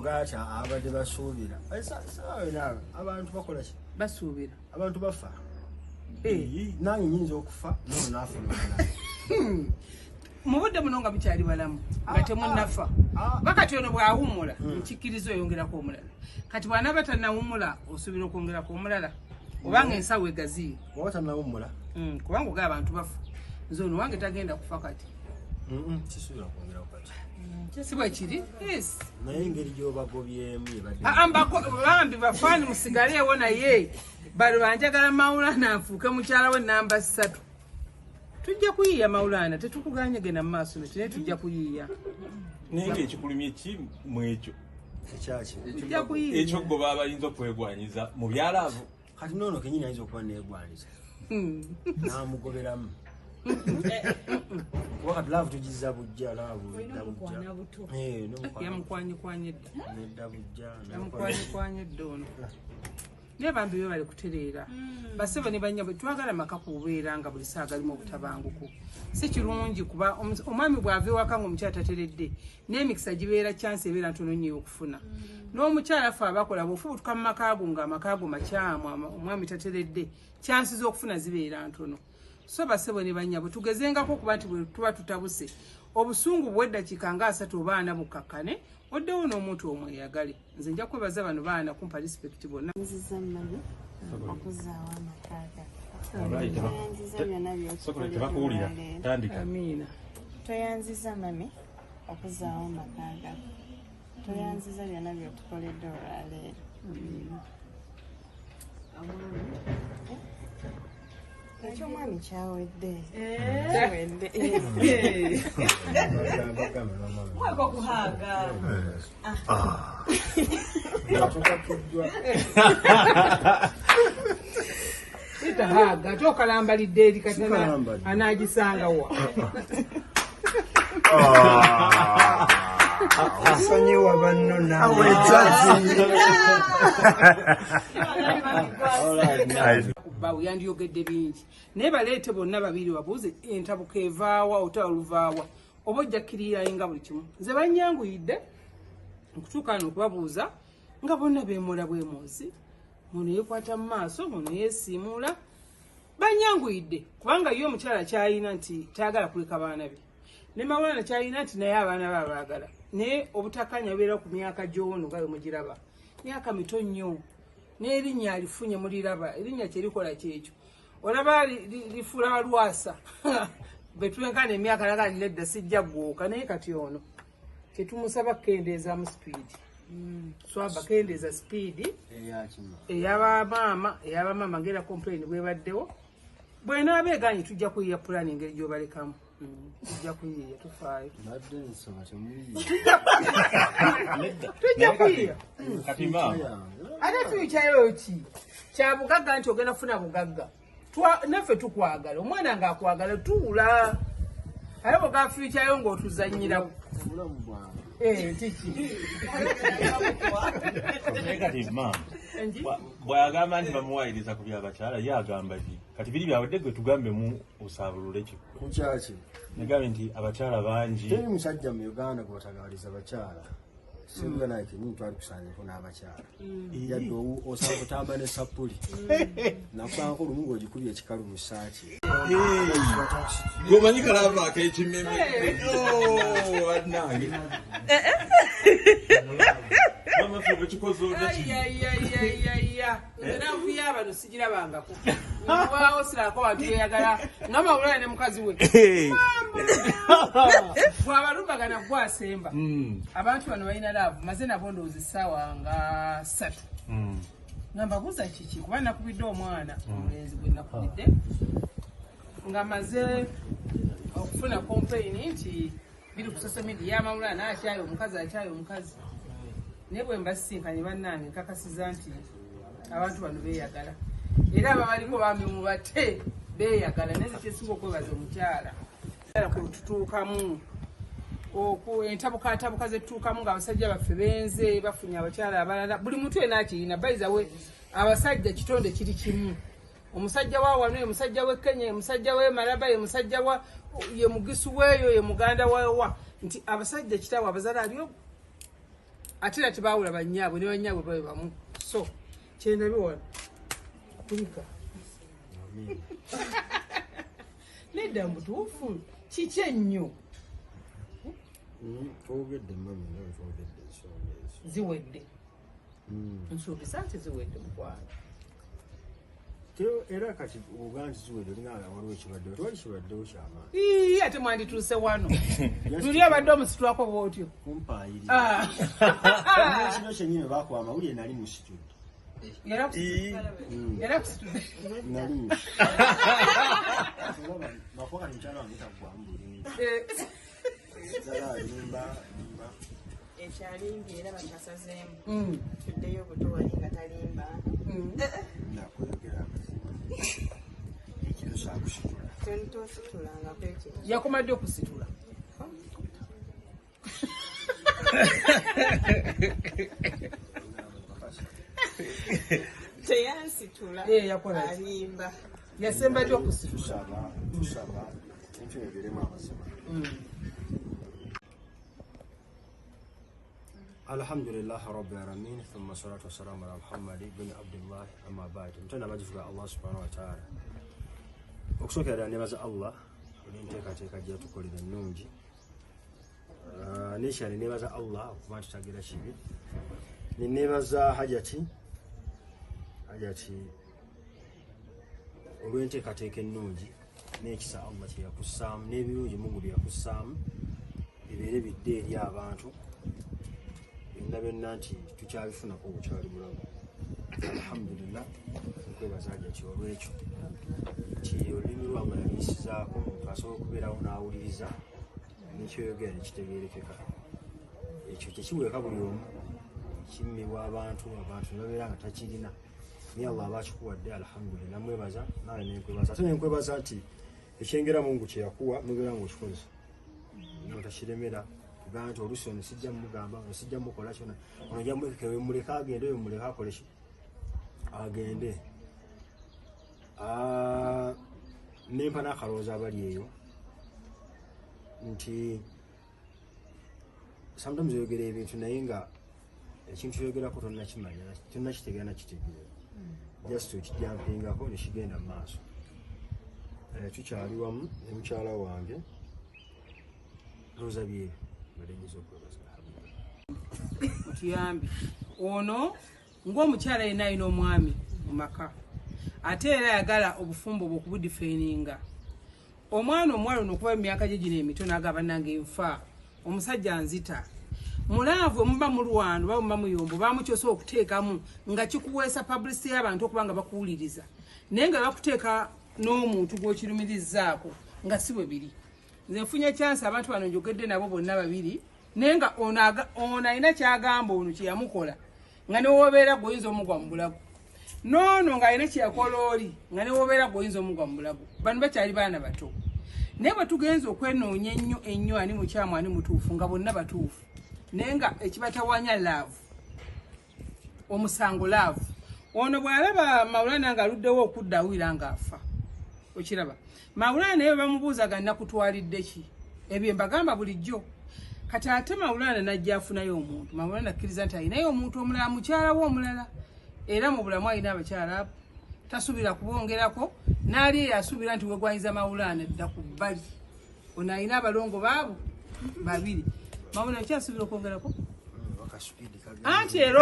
Okugatta abadde basuubira abantu bakola ki basuubira abantu bafa nange nyinza okufa nono naafuna mu budde buno nga bukyali balamu nga temunnafa bakati ono bw'awummula nkikkiriza oyongerako omulala kati bw'anaaba tannawummula osuubira okwongerako omulala obanga ensawo egaziire oba tannawummula kubanga ogaa abantu bafa nze ono wange tagenda kufa kati kisuubira kwongerako kati si bwe kiri naye engeri gy'obagobyemu bambi bafaani musigaleewo naye balo banjagala Maulana anfuuke mukyala we namba 3 tujja kuyiiya Maulana tetukuganye genda mu maaso naye tujja kuyiiya naye ng'ekikulumye ki mu ekyo tujja kuyiiya ekyo goba abayinza okwegwanyiza mu byalaavu kati noono kenyini ayinza okuba neegwaniza n'amugoberamu wakati laavu tugiza bujja laavu yamukwanye dda nedda bujja yamukwanye dda ono naye bambi be bali kutereera basebo ne banyabwe twagala maka kubeera nga buli saa galimu obutabanguko si kirungi kuba omwami bw'ava ewaka ng'omukyala tateredde n'emikisa gibeera chance ebeera ntono nnyo okufuna n'omukyala ffe abakola bw'ofubutuka mu makaago ng'amakaago makyamu omwami tateredde chance z'okufuna zibeera ntono so basebo ne banyabwe tugezengako okuba nti bwe tuba tutabuse obusungu bw'eddakiika nga 3 oba 4 bukakkane oddewo n'omuntu omweyagale nze nja kwebaza bano baana kumpa respect bonna amiina toyanziza mami okuzaawo amakaaga toyanziza byonna byotukoledde olwaleero ekyomwami kyawedde okuhaaga itahaga tokalambalidde eri kati anaagisangawa asonyiwa banno nawe bawe yandiyogedde bingi naye baleete bonna babiri babuuze entabuka evaawa otaba luvaawa oba ojja kkirirayo nga buli kimu nze banyanguyidde okutuuka wano okubabuuza nga bonna beemola bwemozi muno yeekwata mu maaso muno yeesiimuula banyanguyidde kubanga ye omukyala kyayina nti tayagala kuleka baana be ne Maulana kyayina nti naye abaana be abaagala naye obutakanya beera ku myaka gy'ono nga bwe mugiraba myaka mito nnyo n'erinnya alifunye muliraba erinnya kyerikola kyekyo olaba lifuula balwasa betwenkana emyaka naga nedda sijja gwooka naye kati ono tetumusaba kukendeeza mu sipiidi swaba kendeeza sipiidi eyabamaama ngera complain bwebaddewo bwenaaba eganye tujja kuyiya pulani engeri gyobalekamu tujja kuyiya tufaayo tujja kuyiya ate tuyikyayo ki kya bugagga nti ogenda kufuna bugagga naffe tukwagala omwana ng'akwagala tuula ate bwegafuyikyayo ng'otuzanyiraku tiki kati maama bw'agamba nti bamuwayiriza ku byabakyala ye agamba ki kati biri byabadde gwe tugambemu osaabulule kukyaki negambe nti abakyala bangi teri musajja mu Uganda gw'otagabaliza bakyala singa naye kenyini twali kusaanirako n'abakyala yadde osanga kutamba ne sapuli nakubanko olumu ng'ogikubye ekikalu mu ssaaki gomanyi kalava ak'ekimeme annange mamafuba kikoze nze bano sigirabangako waawo sirako bantu beyagala nga Maulana ne mukazi we bwabalumbagana gwasemba abantu bano balina laavu maze nabo ndowooza essaawa nga 3 nga mbabuuza kiki kuba nakubidde omwana omulenzi gwe nakubidde nga maze okufuna kompeyini nti biri ku social media Maulana akyayo omukazi naye bwe mbasisinkanye bannange nkakasiza nti abantu bano beeyagala era ababaliko bambi mubate beeyagala naye kyesinga okwebaza omukyala tutuukamu entabukatabuka zetutuukamu ng'abasajja baffe benze bafunye abakyala abalala buli muntu yena akirina bayiza we abasajja kitonde kiri kimu omusajja wa wano ye musajja we Kenya ye musajja we Malaba ye musajja wa ye mugisu weeyo ye muganda wa nti abasajja kitaabwe abazala aliyo ate era tebaawula bannyaabwe ne bannyaabwe babe bamu so kyendabye wano kulika nedda mutuufu kiki ennyo twogedde mami nawe twogedde ensonga ezo ziwedde nsuubiza nti ziwedde mukwano era kati oga nti ziwedde olinganga waliwo ekibaddewo tewali kibaddewo kyamaani ate mwandituuse wano luli abadde omusitulako bwotyo kumpaayirira kino kyennyini bakuba amawulire nali musitudde era kusitudde nali bakuba kati mukyala wange taggwambulungi ekyalimbi era bakasazeemu tuddeyo buto wali nga talimba nakwogera amazima ekiro kyakusitula tositulangako ekyo yakomadde okusitula teyansitula yakola alimba yasemba ddi okusitula tusaba entuyogeremu amazima alhamdulillah rabbil alamin thumma salatu wassalamu ala muhammad ibn abdullah amma ba'd mutana bajifuka Allah subhanahu wa ta'ala okusokera nebaza Allah olinteekateeka gye yatukolera ennungi nekyali nebaza Allah okuba tutagira kibi nenebaza hajati olw'enteekateeka ennungi n'ekisa Allah kye yakussaamu n'ebirungi Mungu bye yakussaamu bibeere bidde eri abantu byonna nti tukyabifunako obukyali bulamu alhamdulillah nkwebaza hajati olw'ekyo nti olulimi lwange yaluyisizaako asobola okubeerawo n'awuliriza nekyoyogera nekitegeerekeka ekyo kyekiweeka buli omu kimmibwa abantu nebabeera nga takirina naye Allah aba akikuwadde alhamdulillah mwebaza nawe nenkwebaza ate nenkwebaza nti ekyengera Mungu kye yakuwa mubeera ngaokikoze notakiremera kugamba nti oluusi ono sijja mugamba ono sijja mukola kyona ono jamuleka agende oyo muleka akole ki agende nempa n'akalowooza abali eyo nti sometimes oyogera ebintu naye nga ekintu yogerako tonnakimanya tonnakitegeera nakitegeera just okijampingako nekigenda mu maaso tukyali wamu ne mukyala wange roza byebyo balenyiza okwebaza mutuyambi ono ng'omukyala yena alina omwami mu maka ate era ayagala obufumbo bwe okubudifeninga omwana omuwala ono okuva emyaka gye gino emitono agamba nange nfa omusajja nzita mulaavu muba mulwano ba muba muyombo bamukyosa okuteekamu nga kikuweesa publicity y'abantu okuba nga bakuwuliriza naye nga bakuteeka n'omuntu gw'okirumirizaako nga si bwe biri nze nfunye chance abantu bano njogedde nabo bonna babiri naye nga ono alina kyagamba ono kye yamukola nga ne wobeera gwoyinza omugwa mu bulago noono ng'alina kye yakola oli nga ne wobeera gwoyinza omugwa mu bulago bano bakyali baana bato naye bwe tugenza okwenoonya ennyo ani mukyamu ani mutuufu nga bonna batuufu naye nga ekibatawanya laavu omusango laavu ono bw'alaba Maulana nga aluddewo okudda awira ng'afa okiraba Maulana naye bamubuuzaga nakutwalidde ki ebyo mbagamba bulijjo kati ate Maulana najja afunayo omuntu Maulana akkiriza nti alinayo omuntu omulala mukyala we omulala era mu bulamu alina abakyala abo tasubira kubongerako n'ali eyo asubira nti wegwanyiza Maulana dda ku bbali ono alina abalongo baabo babiri Maulana kyasubira okwongerako akasupidi anti era